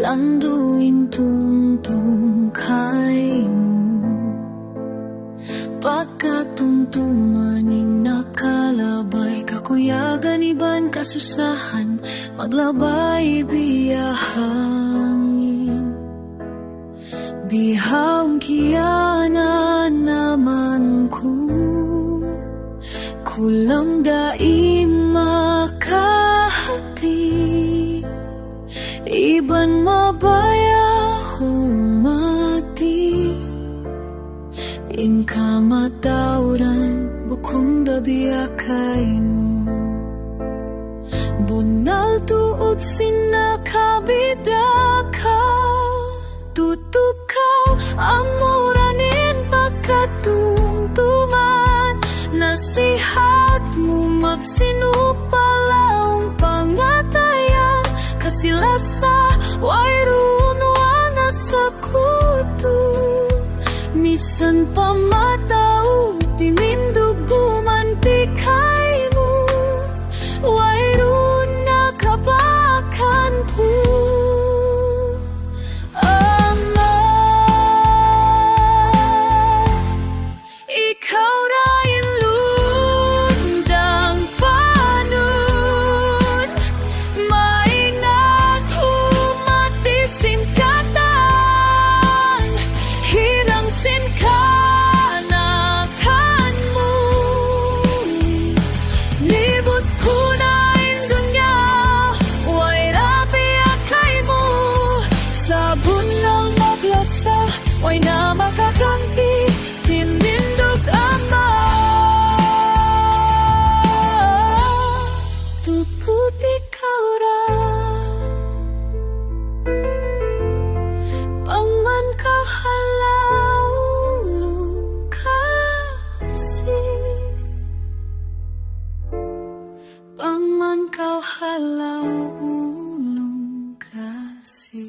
landuin tungtungkaimu, pagkatungtumanin nakalabay, kakuyagan iban kasusahan, maglabay biyahangin. Bihawang kiyana naman ko, kulang daim makahati, iban mabaya humati, inka matauran bukong dabiyakaimu. Bunal tuot sinakabidaka, tutukaw amuranin pagkatungtuman, nasihat mo magsinupalaong pangatayan, kasilasa wayroon wana sa kuto, misan pamatao tinindog gumantikay mo, wayroon nakabakan po. Ikaw rin lundang panon, maingat humatisim katan, hirangsin ka nakan mo, libot ko na indunya, way rabi akay mo, sabon lang maglasa, way na makakampi, tinindog ama. Tuput ikaw ra, pangman kahalaw kasi, pangman kahalaw kasi.